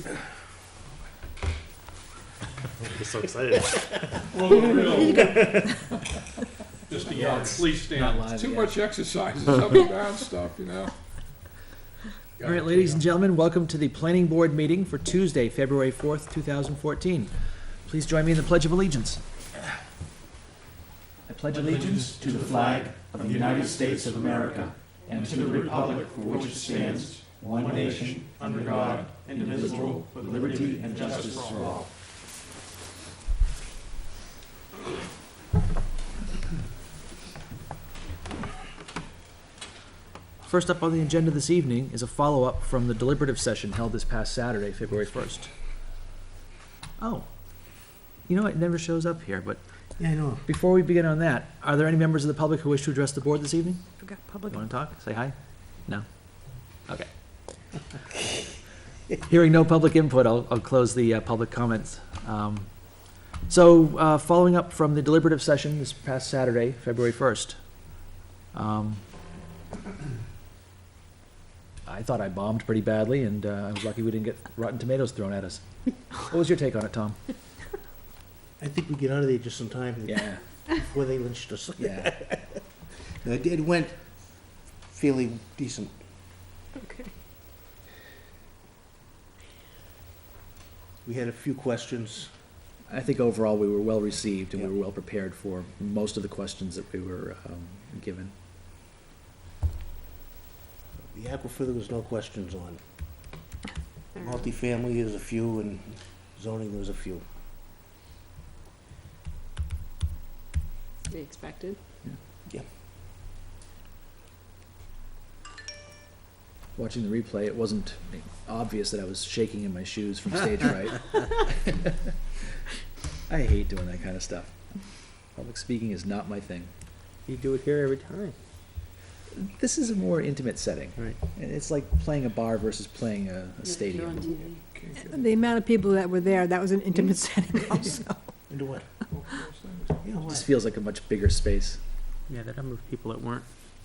You're so excited. Well, real. Just to get police Not stand. live Too yet. much exercise and up and down stuff, you know? All right, ladies and gentlemen, welcome to the planning board meeting for Tuesday, February 4th, 2014. Please join me in the Pledge of Allegiance. I pledge allegiance to the flag of the United States of America and to the republic for which it stands, one nation, under God, indivisible, with liberty and justice for all. First up on the agenda this evening is a follow-up from the deliberative session held this past Saturday, February 1st. Oh, you know, it never shows up here, but Yeah, I know. before we begin on that, are there any members of the public who wish to address the board this evening? Forgot public. Want to talk? Say hi? No? Okay. Hearing no public input, I'll close the public comments. Following up from the deliberative session this past Saturday, February 1st, I thought I bombed pretty badly, and I was lucky we didn't get rotten tomatoes thrown at us. What was your take on it, Tom? I think we get out of there just in time Yeah, before they lynched us. yeah. It went fairly decent. Okay. We had a few questions. I think overall we were well received, and we were well prepared for most of the questions that we were given. The aquifer, there was no questions on. Multifamily, there's a few, and zoning, there was a few. To be expected. Watching the replay, it wasn't obvious that I was shaking in my shoes from stage fright. I hate doing that kind of stuff. Public speaking is not my thing. You do it here every time. This is a more intimate setting. Right. And it's like playing a bar versus playing a stadium. The amount of people that were there, that was an intimate setting also. Into what? Yeah, It what? just feels like a much bigger space. Yeah, the number of people that weren't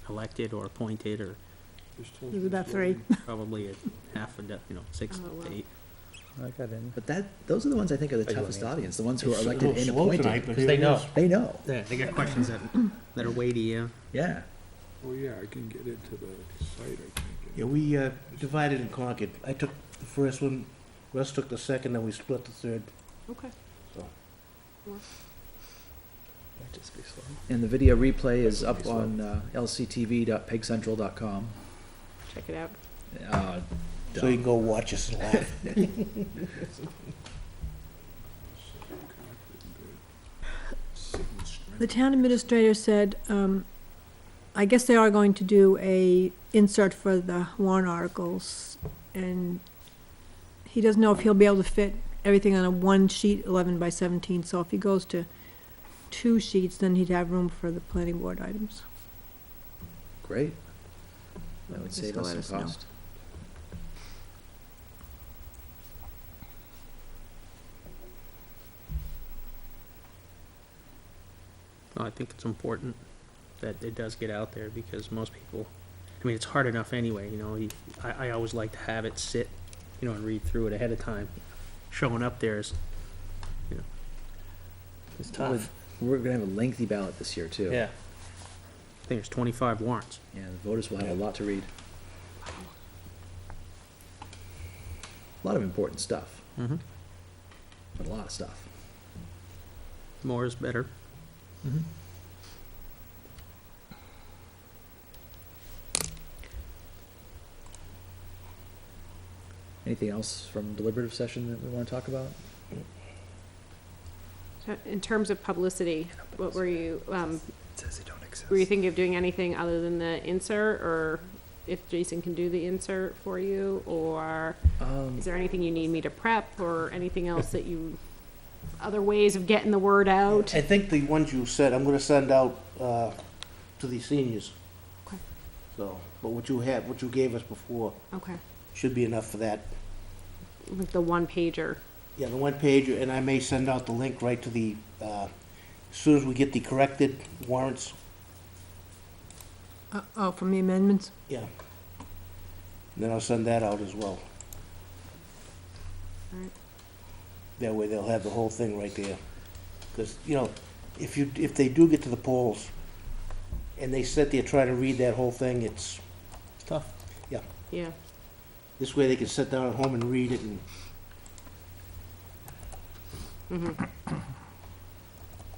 elected or appointed, or It was about 3. probably a half a, 6 Oh, wow. to 8. I got in. But those are the ones I think are the Are you toughest amazed? audience, the ones who are It's a elected little and slow tonight, appointed. but Because here they it know. is. They know, Yeah, they got questions that are weighty, yeah. yeah. Oh, yeah, I can get into the site, I think. Yeah, we divided and conquered. I took the first one, Russ took the second, then we split the third. Okay. So, Might just be slow. And the video replay is up on lctv.pegcentral.com. Check it out. so you can go watch us laugh. The town administrator said, I guess they are going to do a insert for the warrant articles, and he doesn't know if he'll be able to fit everything on a one sheet, 11 by 17, so if he goes to 2 sheets, then he'd have room for the planning board items. Great. That would Just save to us let some know. cost. Well, I think it's important that it does get out there, because most people, I mean, it's hard enough anyway, I always like to have it sit, and read through it ahead of time. Showing up there is, it's tough. We're gonna have a lengthy ballot this year, too. Yeah. I think there's 25 warrants. Yeah, the voters will have a lot to read. A lot of important stuff, Mm-hmm. but a lot of stuff. More is better. Mm-hmm. Anything else from deliberative session that we want to talk about? In terms of publicity, what were you, It says they don't exist. were you thinking of doing anything other than the insert, or if Jason can do the insert for you, or is there anything you need me to prep, or anything else that other ways of getting the word out? I think the ones you said, I'm gonna send out, to the seniors. Okay. So, but what you gave us before Okay, should be enough for that. like the one pager. Yeah, the one page, and I may send out the link right to the, as soon as we get the corrected warrants. Oh, from the amendments? Yeah. And then I'll send that out as well. Right. That way they'll have the whole thing right there. Because, if they do get to the polls and they sit there trying to read that whole thing, it's tough. Yeah, This way they can sit down at home and read it and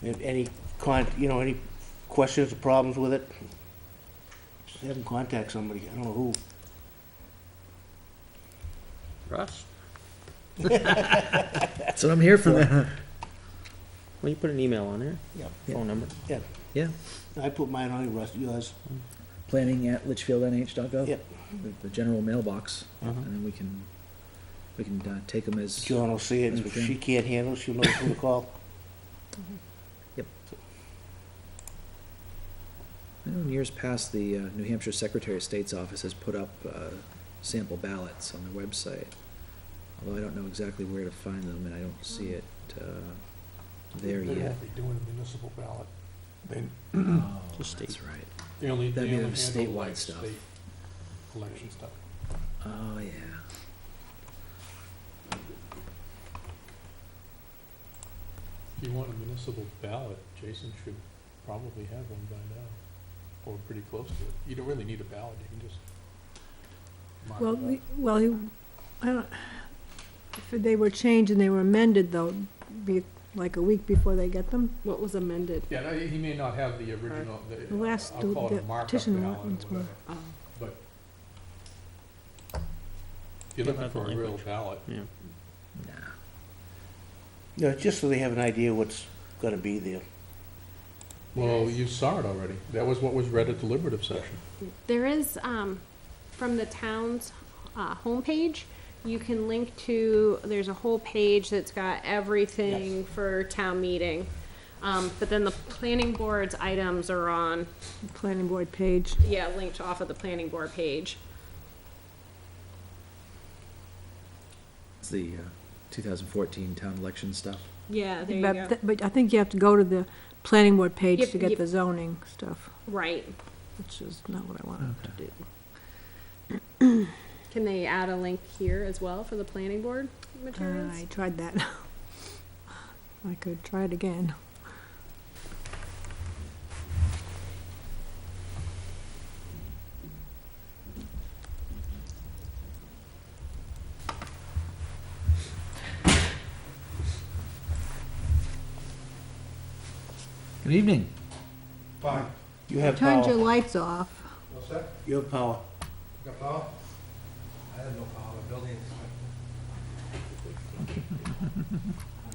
if any any questions or problems with it, just have them contact somebody. I don't know who. Russ, That's what I'm here for. well, you put an email on there, Yeah. phone number. Yeah, I put mine on yours. planning at litchfieldnh.gov. Yep. The general mailbox, Uh-huh. and then we can take them as. John will see it, and if she can't handle it, she'll know who to call. I know in years past, the New Hampshire Secretary of State's office has put up sample ballots on their website. Although I don't know exactly where to find them, and I don't see it there They yet. won't be doing a municipal ballot. They, Oh, Just state. that's right. they only, That'd they be only the handle statewide like stuff. state election stuff. Oh, yeah. If you want a municipal ballot, Jason should probably have one by now, or pretty close to it. You don't really need a ballot, you can just mark Well, it up. I don't, if they were changed and they were amended, though, be like a week before they get them. what was amended? Yeah, no, he may not have the original, The last, I'll call it a the markup petition ballot or ones were. whatever, Oh, but if you're looking Have the for a real language. ballot, Yeah. Nah. Just so they have an idea what's gonna be there. well, you saw it already. That was what was read at deliberative session. there is, from the town's, homepage, you can link to, there's a whole page that's got everything for town meeting. But then the planning board's items are on, Planning board page. yeah, linked off of the planning board page. It's the 2014 town election stuff. Yeah, there you But, go. but I think you have to go to the planning board page Yep, to get yep. the zoning stuff, Right. which is not what I wanted to do. Can they add a link here as well for the planning board materials? I tried that. I could try it again. Good evening. Fine. You have Turned your power. lights off. What's that? You have power. Got power? I have no power, the building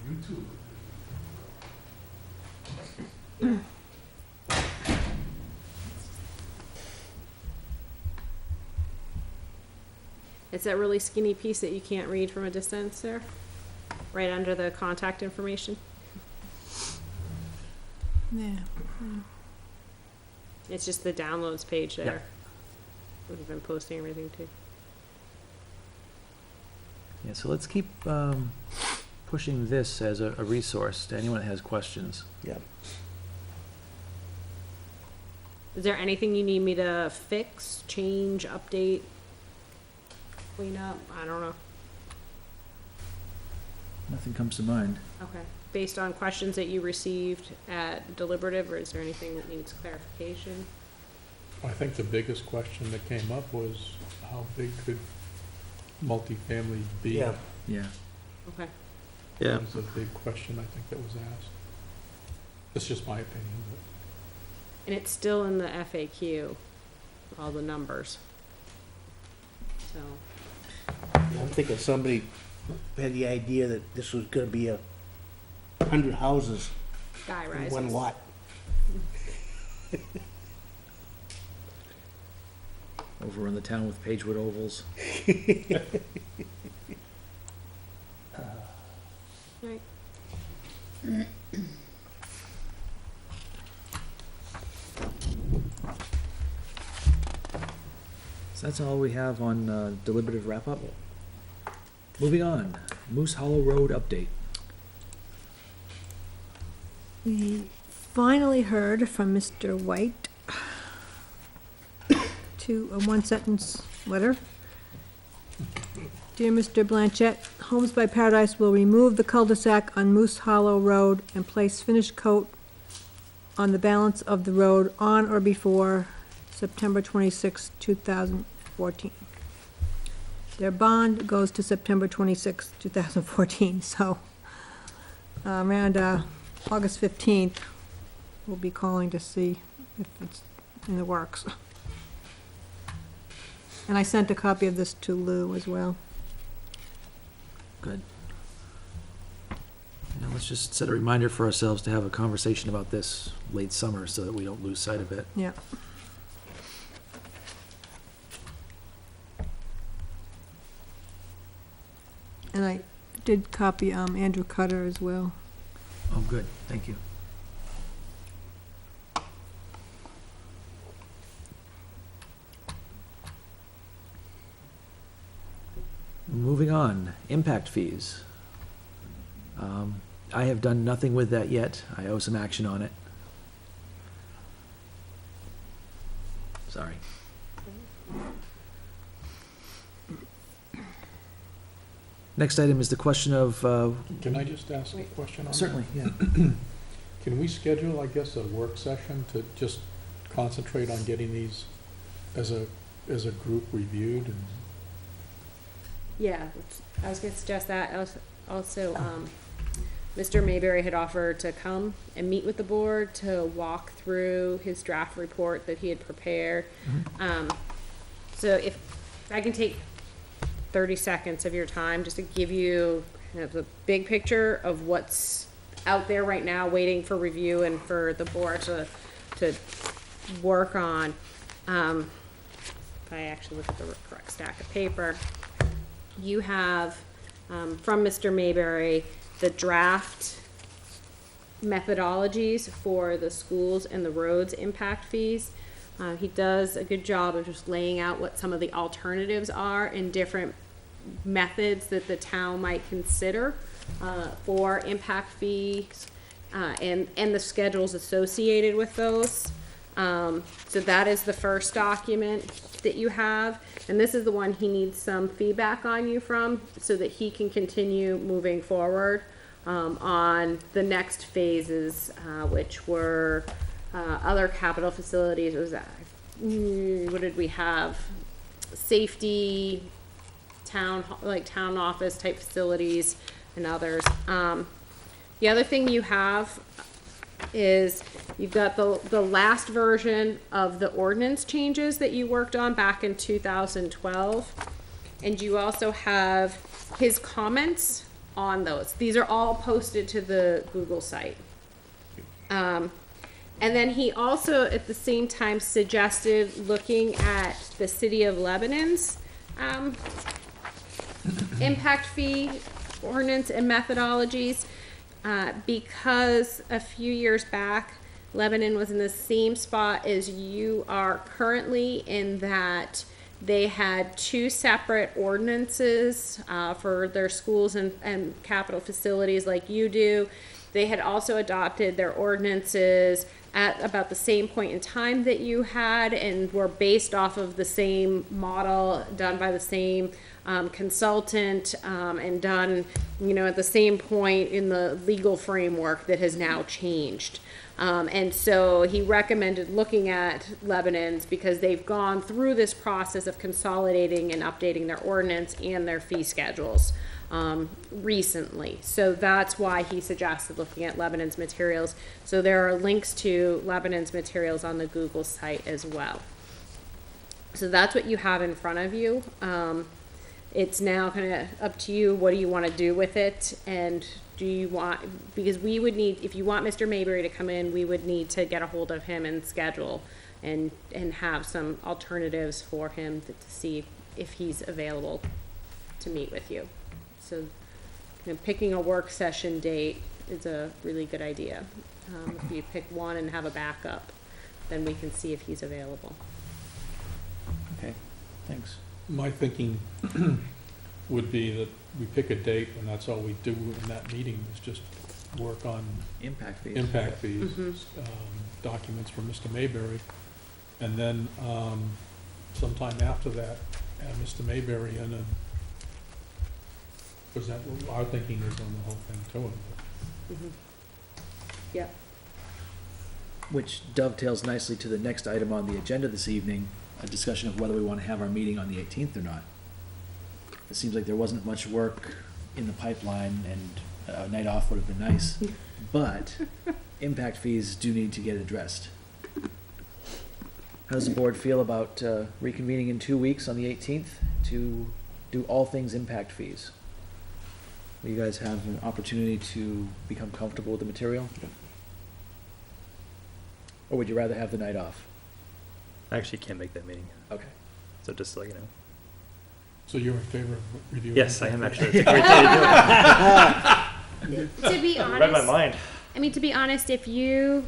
YouTube. It's that really skinny piece that you can't read from a distance there, right under the contact information. Yeah. It's just the downloads page there. We've been posting everything too. Yeah, so let's keep pushing this as a resource to anyone that has questions. Yeah. Is there anything you need me to fix, change, update, clean up? I don't know. Nothing comes to mind. Okay. Based on questions that you received at deliberative, or is there anything that needs clarification? I think the biggest question that came up was, how big could multifamily be? Yeah. Yeah. Okay. Yeah. That was a big question, I think, that was asked. That's just my opinion, but. And it's still in the FAQ, all the numbers. So, I'm thinking somebody had the idea that this was gonna be 100 houses sky in rises. one lot. Overrun the town with Pagewood ovals. Right. So that's all we have on deliberative wrap-up. Moving on, Moose Hollow Road update. We finally heard from Mr. White to a one-sentence letter. Dear Mr. Blanchett, Homes by Paradise will remove the cul-de-sac on Moose Hollow Road and place finish coat on the balance of the road on or before September 26, 2014. Their bond goes to September 26, 2014, so around August 15th, we'll be calling to see if it's in the works. And I sent a copy of this to Lou as well. Good. Now, let's just set a reminder for ourselves to have a conversation about this late summer so that we don't lose sight of it. Yeah. And I did copy Andrew Cutter as well. Oh, good, thank you. Moving on, impact fees. I have done nothing with that yet. I owe some action on it. Sorry. Next item is the question of, Can I just ask a question on that? certainly, yeah. Can we schedule, I guess, a work session to just concentrate on getting these as a group reviewed? And Yeah, I was gonna suggest that. Also, Mr. Mayberry had offered to come and meet with the board to walk through his draft report that he had prepared. So if I can take 30 seconds of your time just to give you kind of the big picture of what's out there right now waiting for review and for the board to work on. If I actually look at the correct stack of paper, you have from Mr. Mayberry the draft methodologies for the schools and the roads impact fees. He does a good job of just laying out what some of the alternatives are and different methods that the town might consider for impact fees and the schedules associated with those. So that is the first document that you have, and this is the one he needs some feedback on you from so that he can continue moving forward on the next phases, which were other capital facilities. It was what did we have? Safety, town office type facilities, and others. The other thing you have is you've got the last version of the ordinance changes that you worked on back in 2012, and you also have his comments on those. These are all posted to the Google site. And then he also at the same time suggested looking at the City of Lebanon's impact fee ordinance and methodologies. Because a few years back, Lebanon was in the same spot as you are currently, in that they had two separate ordinances for their schools and capital facilities like you do. They had also adopted their ordinances at about the same point in time that you had, and were based off of the same model done by the same consultant and done, at the same point in the legal framework that has now changed. And so he recommended looking at Lebanon's because they've gone through this process of consolidating and updating their ordinance and their fee schedules recently. So that's why he suggested looking at Lebanon's materials. So there are links to Lebanon's materials on the Google site as well. So that's what you have in front of you. It's now kind of up to you. What do you want to do with it? And do you want, because we would need, if you want Mr. Mayberry to come in, we would need to get a hold of him and schedule and have some alternatives for him to see if he's available to meet with you. So picking a work session date is a really good idea. If you pick one and have a backup, then we can see if he's available. Okay, thanks. my thinking would be that we pick a date and that's all we do in that meeting is just work on Impact fees. impact fees, documents from Mr. Mayberry. And then, sometime after that, Mr. Mayberry in and Because that, our thinking is on the whole thing too. Mhm. Yep. Which dovetails nicely to the next item on the agenda this evening, a discussion of whether we want to have our meeting on the 18th or not. It seems like there wasn't much work in the pipeline, and a night off would have been nice, but impact fees do need to get addressed. How does the board feel about reconvening in 2 weeks on the 18th to do all things impact fees? Will you guys have an opportunity to become comfortable with the material? Or would you rather have the night off? I actually can't make that meeting, Okay. so just so you know. So you're in favor of reviewing? Yes, I am actually. It's a great day to do it. To be You read my honest, mind. I mean, to be honest, if you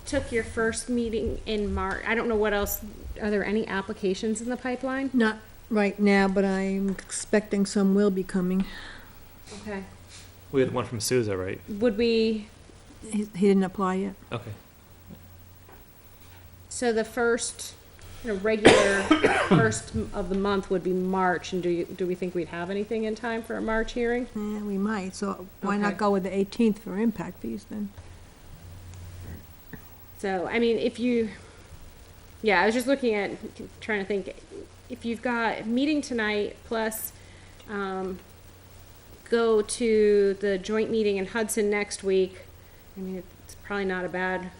took your first meeting in March, I don't know what else, are there any applications in the pipeline? Not right now, but I'm expecting some will be coming. Okay. We had one from Sousa, right? Would we, He didn't apply yet. Okay. so the first, regular first of the month would be March, and do we think we'd have anything in time for a March hearing? Yeah, we might, so why Okay. not go with the 18th for impact fees then? So, I mean, I was just looking at, trying to think, if you've got a meeting tonight, plus, go to the joint meeting in Hudson next week, I mean, it's probably not a bad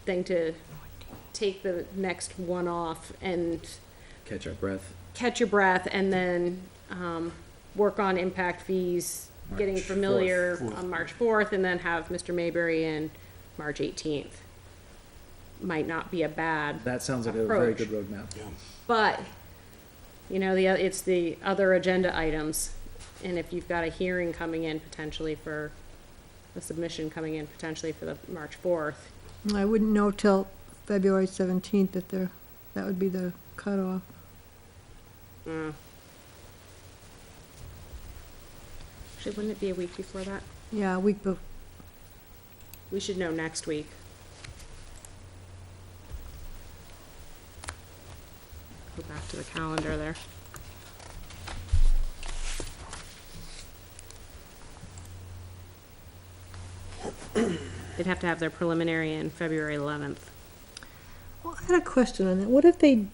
thing to take the next one off and Catch our breath. catch your breath, and then, work on impact fees, getting March familiar 4th. on March 4th, and then have Mr. Mayberry in March 18th. Might not be a bad, That sounds like a very Approach. good roadmap. but, it's the other agenda items. And if you've got a hearing coming in potentially for, a submission coming in potentially for the March 4th. I wouldn't know till February 17th if that would be the cutoff. Actually, wouldn't it be a week before that? Yeah, a week before. We should know next week. Go back to the calendar there. They'd have to have their preliminary in February 11th. Well, I had a question on that. What if they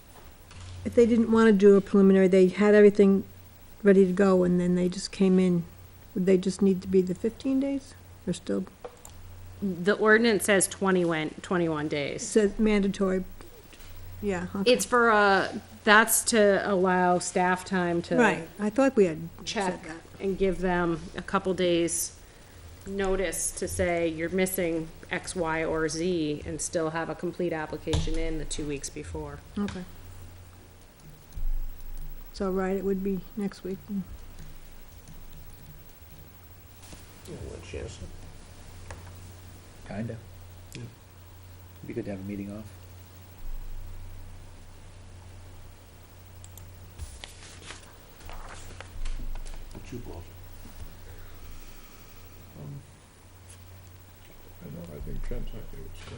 didn't want to do a preliminary, they had everything ready to go, and then they just came in? Would they just need to be the 15 days? Or still, The ordinance says 21 it days. says mandatory, yeah, okay. It's for, that's to allow staff time to Right, I thought we had said check that. and give them a couple days notice to say you're missing X, Y, or Z, and still have a complete application in the 2 weeks before. Okay. So, right, it would be next week. Yeah, one chance. Kinda. It'd be good to have a meeting off. What you bought? I know, I think Ken's happy with stuff.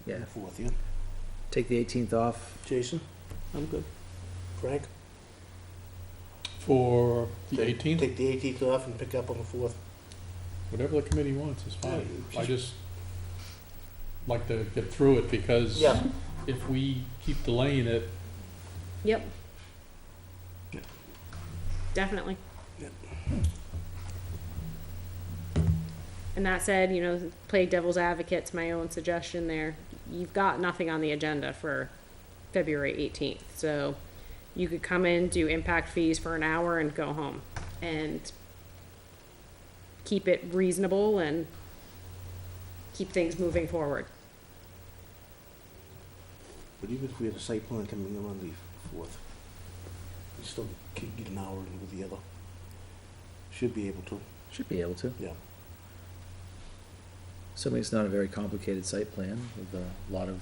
Yeah. Fourth, yeah. Take the 18th off. Jason? I'm good. Frank? For the Take- 18th, Take the 18th off and pick up on the 4th. whatever the committee wants is fine. Yeah, I just like to get through it, because Yeah. if we keep delaying it, Yep. Yeah. Definitely. Yep. And that said, play devil's advocate's my own suggestion there. You've got nothing on the agenda for February 18th, so you could come in, do impact fees for an hour and go home, and keep it reasonable and keep things moving forward. But even if we had a site plan coming in on the 4th, we still could get an hour in with the other. Should be able to, Should be able to. yeah. Assuming it's not a very complicated site plan with a lot of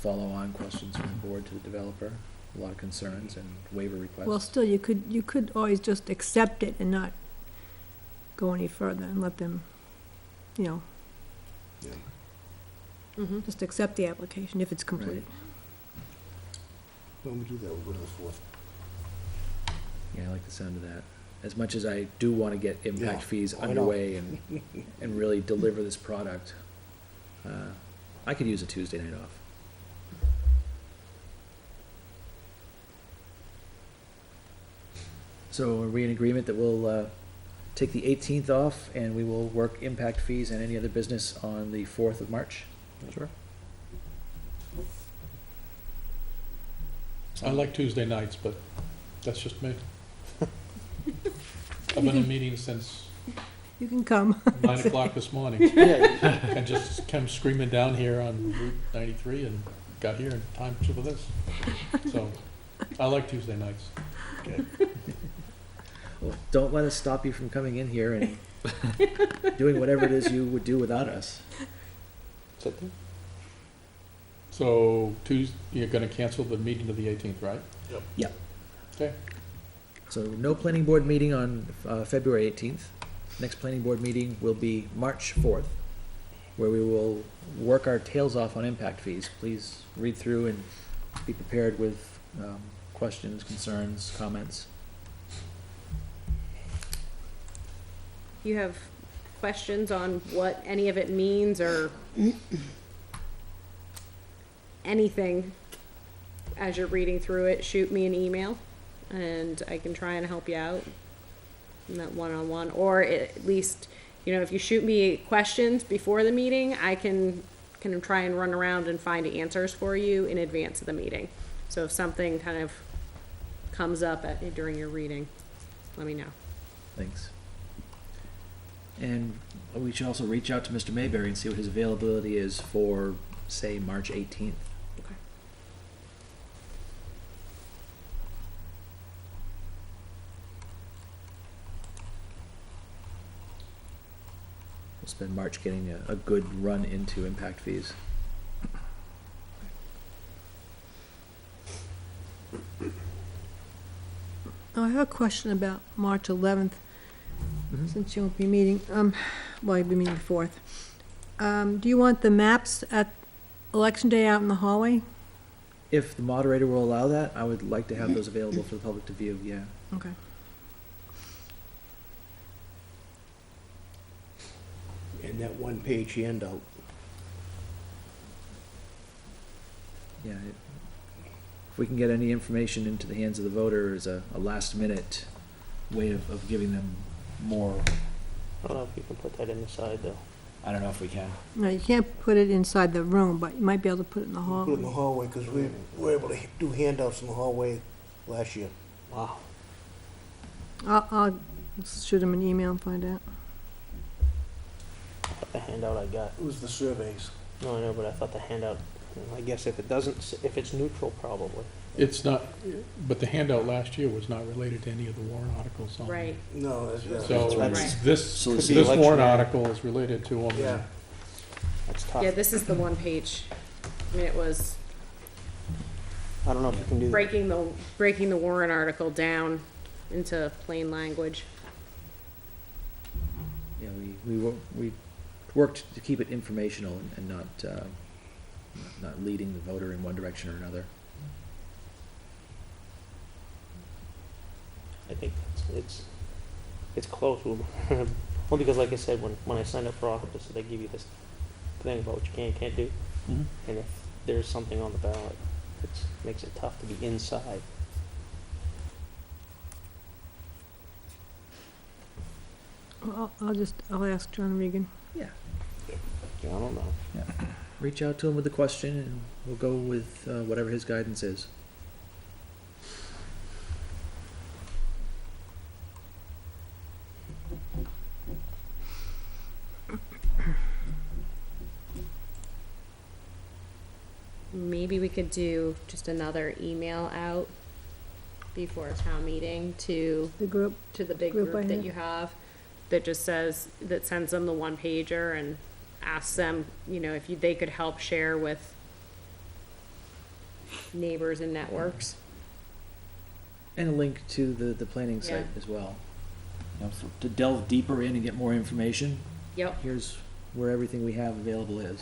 follow-on questions from the board to the developer, a lot of concerns and waiver requests. Well, still, you could always just accept it and not go any further and let them, Yeah. Mm-hmm. just accept the application if it's complete. When we do that, we'll go to the 4th. like the sound of that. As much as I do wanna get impact Yeah, fees I know. underway and really deliver this product, I could use a Tuesday night off. So are we in agreement that we'll, take the 18th off and we will work impact fees and any other business on the 4th of March? Sure. I like Tuesday nights, but that's just me. I've been in meetings since You can come. 9 o'clock this morning, Yeah, and just came screaming down here on Route 93 and got here in time for this. So, I like Tuesday nights. Well, don't let us stop you from coming in here and doing whatever it is you would do without us. sit there. So, you're gonna cancel the meeting of the 18th, right? Yep. Okay. So no planning board meeting on February 18th. Next planning board meeting will be March 4th, where we will work our tails off on impact fees. Please read through and be prepared with questions, concerns, comments. You have questions on what any of it means or anything as you're reading through it, shoot me an email and I can try and help you out in that one-on-one, or at least, you know, if you shoot me questions before the meeting, I can try and run around and find answers for you in advance of the meeting. So if something kind of comes up during your reading, let me know. Thanks. And we should also reach out to Mr. Mayberry and see what his availability is for, say, March 18th. Okay. We'll spend March getting a good run into impact fees. Oh, I have a question about March 11th, Mhm. since you won't be meeting, well, you'll be meeting the 4th. Do you want the maps at Election Day out in the hallway? If the moderator will allow that, I would like to have those available for the public to view, yeah. Okay. And that one-page handout. Yeah, if we can get any information into the hands of the voter as a last-minute way of giving them more, I don't know if you can put that in the side, though. I don't know if we can. No, you can't put it inside the room, but you might be able to put it in the Put it in the hallway. hallway, because we were able to do handouts in the hallway last year. Wow. I'll shoot him an email and find out. I thought the handout I got, It was the surveys. no, I know, but I thought the handout, I guess if it doesn't, if it's neutral, probably. It's not, but the handout last year was not related to any of the warrant articles on. Right. No, that's, So Right. this, So this it's- warrant article is related to them. yeah. That's tough. Yeah, this is the one page. I mean, it was I don't know if you can do that. breaking the warrant article down into plain language. Yeah, we worked to keep it informational and not leading the voter in one direction or another. I think it's close. Well, because like I said, when I signed up for office, they give you this thing about what you can and can't do. Mhm. And if there's something on the ballot, it makes it tough to be inside. I'll ask John Regan. Yeah. Yeah, I don't know. Reach out to him with the question and we'll go with whatever his guidance is. Maybe we could do just another email out before a town meeting to The group, the big Group I group that have. you have, that just says, that sends them the one pager and asks them, you know, if they could help share with neighbors and networks. And a link to the planning site Yeah. as well. You know, so to delve deeper in and get more information, Yep. here's where everything we have available is.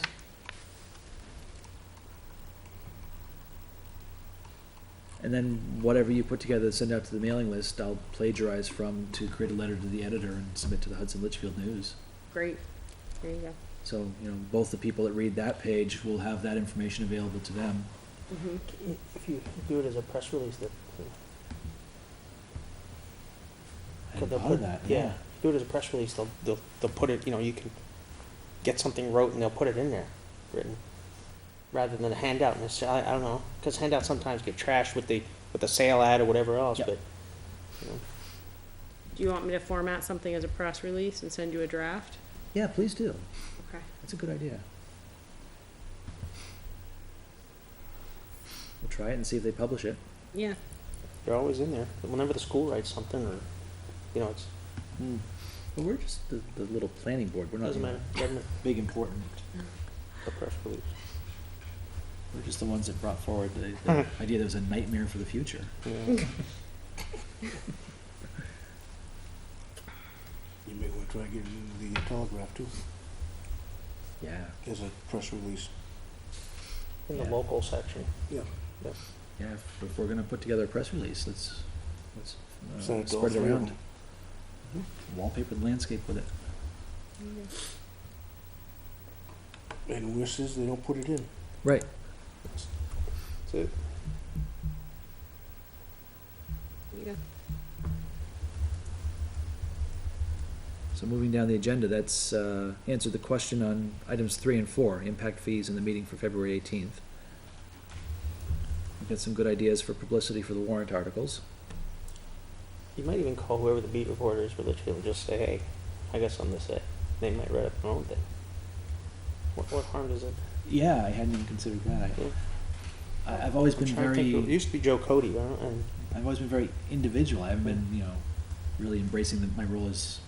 And And then whatever you put together to send out to the mailing list, I'll plagiarize from to create a letter to the editor and submit to the Hudson Litchfield News. Great, there you go. So, both the people that read that page will have that information available to them. Mm-hmm. If you do it as a press release, that, I hadn't they'll thought of put- that, yeah, yeah. do it as a press release, they'll put it, you can get something wrote and they'll put it in there, written, rather than a handout, and it's, I don't know, because handouts sometimes get trashed with the sale ad or whatever else, Yep. but, you know. Do you want me to format something as a press release and send you a draft? Yeah, please do. Okay. That's a good idea. We'll try it and see if they publish it. Yeah, They're always in there, whenever the school writes something, or, it's, But we're just the little planning board. We're not doesn't matter, doesn't big important. a press release. We're just the ones that brought forward the idea that was a nightmare for the future. Yeah. You may want to try getting into the Telegraph too, Yeah. as a press release. In the Yeah. local section. Yeah. Yeah, if we're gonna put together a press release, let's Send it to all spread it three of around. them. Wallpaper the landscape with it. And where it says they don't put it in. Right. That's it. there you go. So moving down the agenda, that's answered the question on items 3 and 4, impact fees in the meeting for February 18th. We've got some good ideas for publicity for the warrant articles. You might even call whoever the beat reporter is for Litchfield and just say, hey, I got something to say. They might write up their own thing. What harm does it? Yeah, I hadn't even considered that. Yeah. I've always I'm been trying to think very, it used to be Joe Cody, and I've always been very individual. I haven't been, really embracing my role as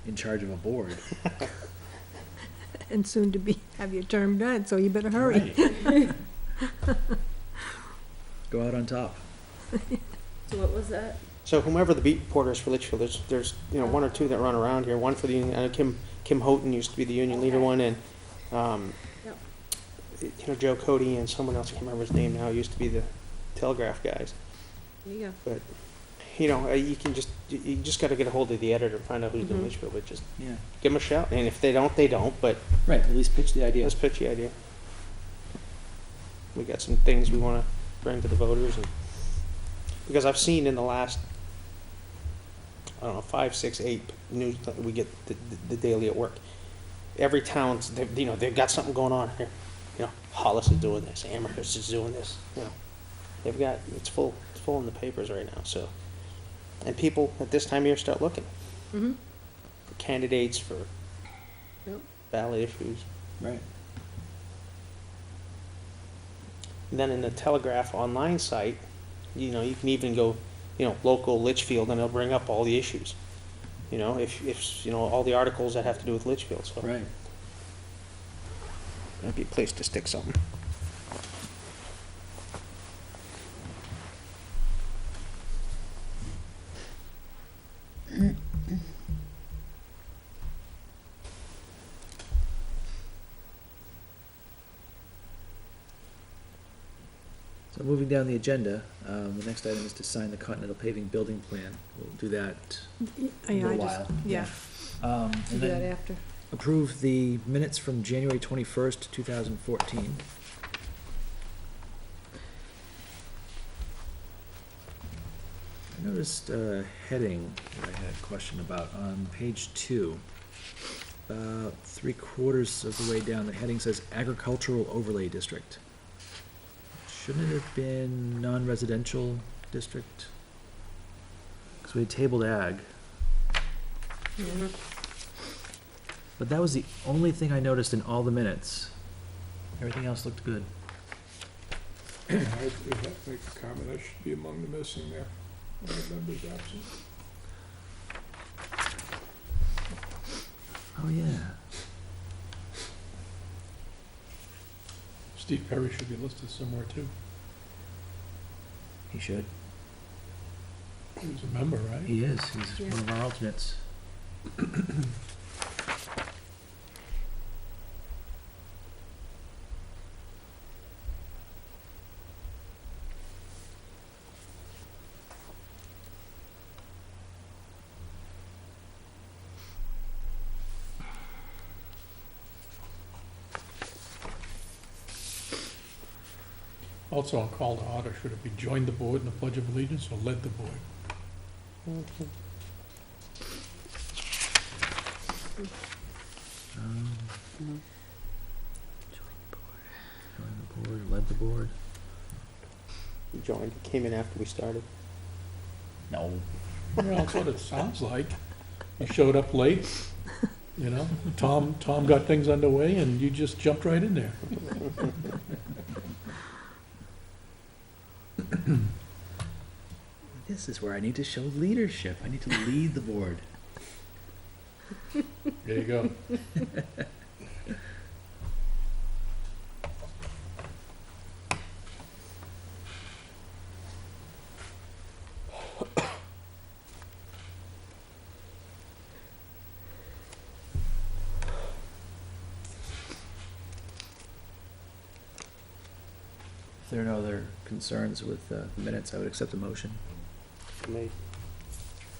in charge of a board. And soon to be, have your term done, so you better hurry. Right. Go out on top. So what was that? so whomever the beat reporter is for Litchfield, there's one or two that run around here. One for the union, Kim Houghton used to be the union leader one, and Yep. Joe Cody and someone else, I can't remember his name now, used to be the Telegraph guys. There you go. But you just got to get a hold of the editor and find out who's doing Mhm. Litchfield. But just Yeah. give them a shout, and if they don't, they don't. But Right, at least pitch the idea. let's pitch the idea. We got some things we want to bring to the voters, and because I've seen in the last, I don't know, 5, 6, 8 news that we get the daily at work. Every town's they've got something going on here. Hollis is doing this, Amherst is doing this. They've got it's full in the papers right now. So, and people at this time of year start looking Mm-hmm. for candidates for Yep. ballot issues. Right. And then in the Telegraph online site, you can even go, local Litchfield, and it'll bring up all the issues. If all the articles that have to do with Litchfield. So Right. that'd be a place to stick something. So moving down the agenda, the next item is to sign the Continental Paving Building Plan. We'll do that in a Yeah, little I just- while. Yeah, And Do that then after. approve the minutes from January 21st, 2014. I noticed a heading that I had a question about on page 2. About 3/4 of the way down, the heading says Agricultural Overlay District. Shouldn't it have been non-residential district? Because we had tabled ag. Mm-hmm. But that was the only thing I noticed in all the minutes. Everything else looked good. I would have to make a comment, I should be among the missing there, one of the members absent. Oh, yeah. Steve Perry should be listed somewhere too. He should. He was a member, right? He is. He's Yeah. one of our alternates. Also on call to order, should it be joined the board in the Pledge of Allegiance or led the board? Join the board, led the board. He joined, he came in after we started. No. Well, that's what it sounds like. You showed up late, you know, Tom got things underway and you just jumped right in there. This is where I need to show leadership. I need to lead the board. There you go. If there are no other concerns with the minutes, I would accept a motion. For me.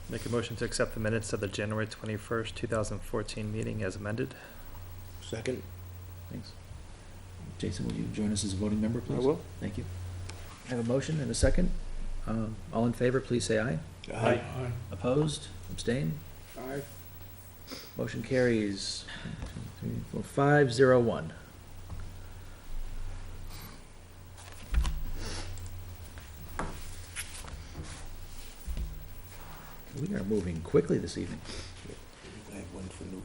Make a motion to accept the minutes of the January 21st, 2014 meeting as amended. Second, Thanks. Jason, will you join us as a voting member, I please? will. Thank you. I have a motion and a second. All in favor, please say aye. Aye. Opposed? Abstain? Aye. Motion carries 5-0-1. We are moving quickly this evening. I have one for new.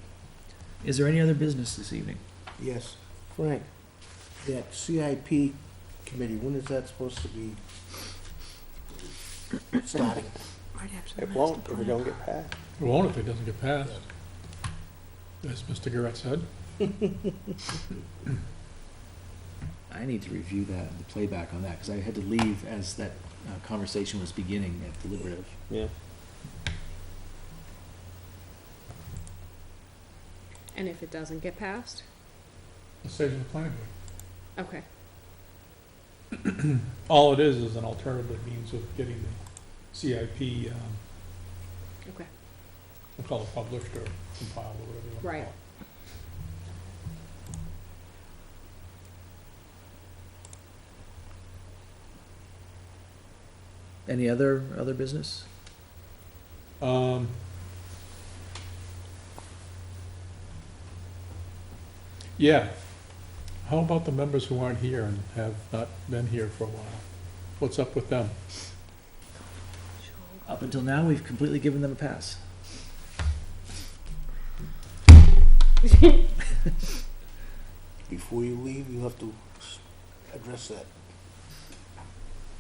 Is there any other business this evening? Yes, Frank, that CIP committee, when is that supposed to be starting? Right after the It won't master if we plan. don't get passed. It won't if it doesn't get passed. As Mr. Garrett said. I need to review that, the playback on that, because I had to leave as that conversation was beginning at deliberative. Yeah. And if it doesn't get passed? It stays in the planning board. Okay. All it is an alternative means of getting the CIP, Okay. we'll call it published or compiled or whatever you want to Right. call it. Any other business? Yeah. How about the members who aren't here and have not been here for a while? What's up with them? Up until now, we've completely given them a pass. Before you leave, you have to address that.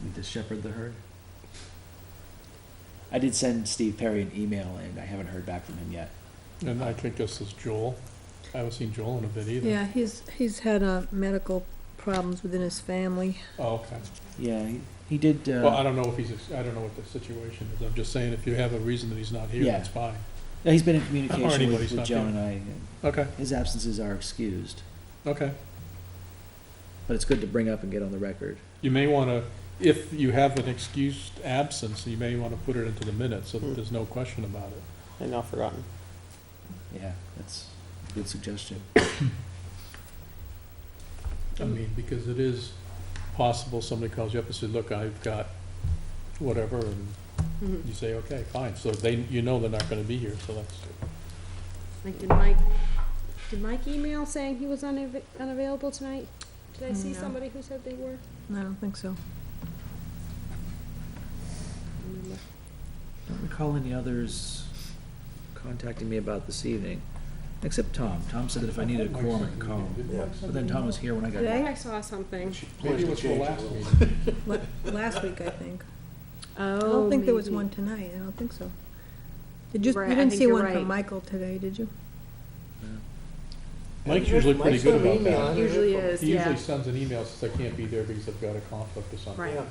Need to shepherd the herd. I did send Steve Perry an email, and I haven't heard back from him yet. And I think this is Joel. I haven't seen Joel in a bit either. Yeah, he's had medical problems within his family. Oh, okay. Yeah, he did. Well, I don't know if I don't know what the situation is. I'm just saying if you have a reason that he's not here, Yeah. that's fine. Yeah, he's been in communication anybody's with not Joan here. and I. And Okay, his absences are excused, okay. but it's good to bring up and get on the record. You may want to, if you have an excused absence, you may want to put it into the minutes so that there's no question about it. I've not forgotten. Yeah, that's a good suggestion. I mean, because it is possible somebody calls you up and says, look, I've got whatever, and Mhm. you say, okay, fine. So you know they're not going to be here, so that's, Like, did Mike email saying he was unavailable tonight? Did I see No. somebody who said they were? I don't think so. Don't recall any others contacting me about this evening, except Tom. Tom said that if I needed a quorum, I could call him. Yeah. But then Tom was here when I got I think back. I saw something. maybe it was the Change last it. meeting. Last week, I think. Oh, I don't think there was maybe. one tonight, I don't think so. Did you, Right, you I didn't think see you're one right. from Michael today, did you? Mike's usually pretty Mike's good got an about email. that. Usually is, He yeah. usually sends an email, says I can't be there because I've got a conflict or something. Right. Yeah.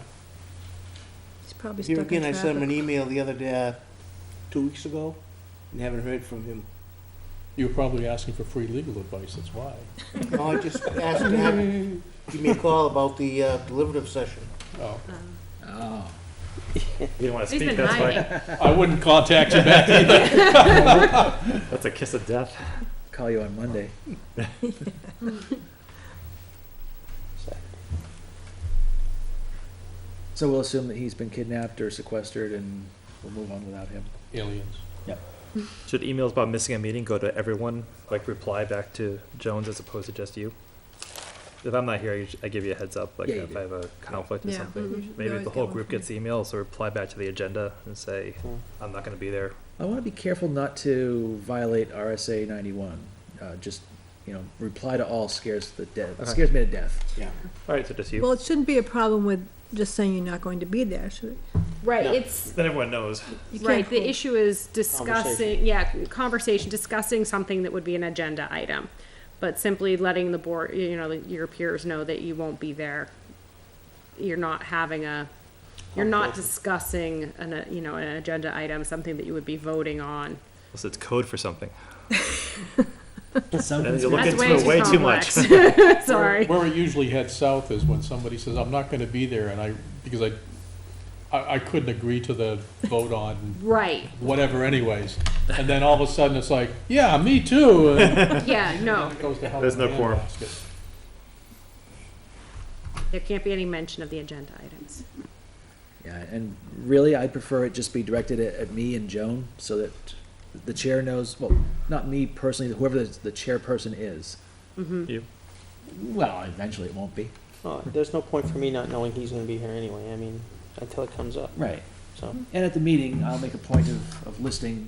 He's probably Here stuck in again, I sent him an traffic. email the other day, 2 weeks ago, and haven't heard from him. You were probably asking for free legal advice, that's why. No, I just asked to have him give me a call about the deliberative session. Oh, Oh, You didn't want to He's speak, been that's hiding. why. I wouldn't contact you back either. That's a kiss of death. call you on Monday. So we'll assume that he's been kidnapped or sequestered and we'll move on without him. Aliens. Should emails about missing a meeting go to everyone, like reply back to Jones as opposed to just you? If I'm not here, I give you a heads up, like Yeah, you if do. I have a conflict or Yeah. something. Mhm. You Maybe always the get whole one group from gets the email, so reply back to the agenda and say, I'm not gonna be there. I want to be careful not to violate RSA 91. Just, reply to all scares the death, Okay. scares me to death. Yeah. All right, so just you. Well, it shouldn't be a problem with just saying you're not going to be there, should it? Right, No. it's, Then everyone knows. You right, can't the hold- issue is discussing, conversation, discussing something that would be an agenda item. But simply letting the board, your peers know that you won't be there. You're not having you're not discussing an agenda item, something that you would be voting on. Unless it's code for something. Some- Then you look That's into it way too much. complex. Sorry. Where it usually heads south is when somebody says, I'm not gonna be there, and because I couldn't agree to the vote on Right, whatever anyways. And then all of a sudden it's like, yeah, me too. And yeah, no, then it goes to hell There's in a no quorum. handbasket. there can't be any mention of the agenda items. Yeah, and really, I'd prefer it just be directed at me and Joan, so that the chair knows, well, not me personally, whoever the chairperson is. You. Well, eventually it won't be. There's no point for me not knowing he's gonna be here anyway, I mean, until it comes up, Right. so. And at the meeting, I'll make a point of listing,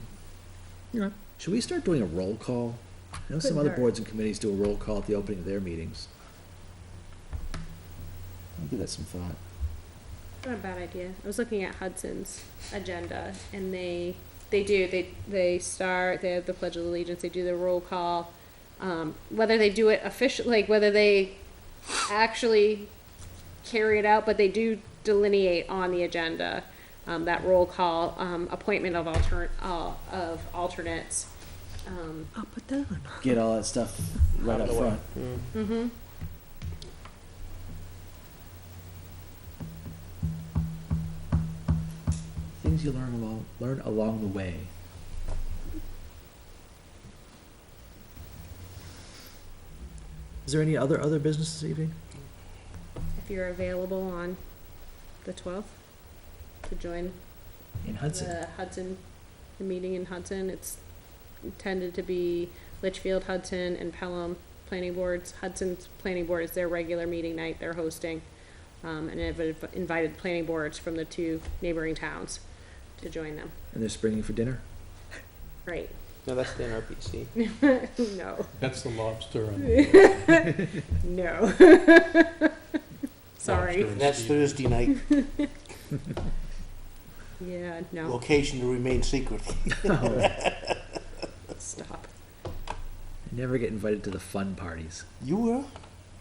should we start doing a roll call? I know some Couldn't other hurt. boards and committees do a roll call at the opening of their meetings. I'll give that some thought. Not a bad idea. I was looking at Hudson's agenda, and they start, they have the Pledge of Allegiance, they do the roll call. Whether they do it officially, like whether they actually carry it out, but they do delineate on the agenda, that roll call, appointment of alternates. I'll put that on. Get all that stuff right up front. Mm-hmm. Things you learn along the way. Is there any other business this evening? If you're available on the 12th to join In Hudson? the meeting in Hudson, it's intended to be Litchfield, Hudson, and Pelham planning boards. Hudson's planning board is their regular meeting night they're hosting. And they've invited planning boards from the 2 neighboring towns to join them. And they're springing for dinner? Right. No, that's the NRPC. No. That's the lobster and No. Sorry. lobster and That's Steve. Thursday night, Yeah, no. location to remain secret. Stop. I never get invited to the fun parties. You were?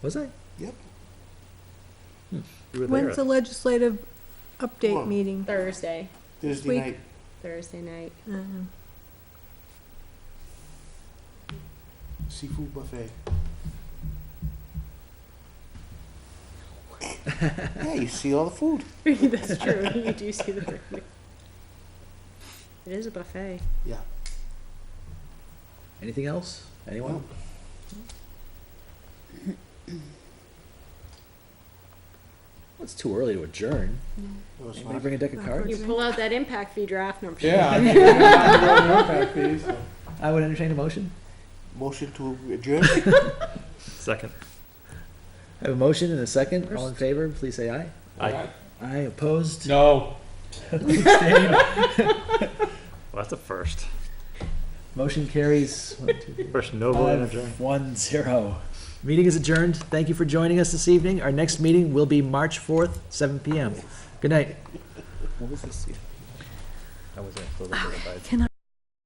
Was I? Yep. You were When's the there. legislative update Tomorrow. meeting? Thursday. Thursday week. night. Thursday night. Seafood buffet. Yeah, you see all the food. That's true. You do see the buffet. It is a buffet. Yeah. Anything else? Anyone? Well, it's too early to adjourn. It was Anybody fun. bring a deck of cards? You pull out that impact fee draft. No, I'm Yeah, I mean, I'm impact fees. I would entertain a motion. Motion to adjourn? Second. I have a motion and a second. All in favor, please say aye. Aye. Aye, opposed? No. Abstained? Well, that's a first. Motion carries 1, 2, 3, First no vote in 5, adjourn. 1, 0. Meeting is adjourned. Thank you for joining us this evening. Our next meeting will be March 4th, 7 p.m. Good night. What was this? I wasn't close to the Can I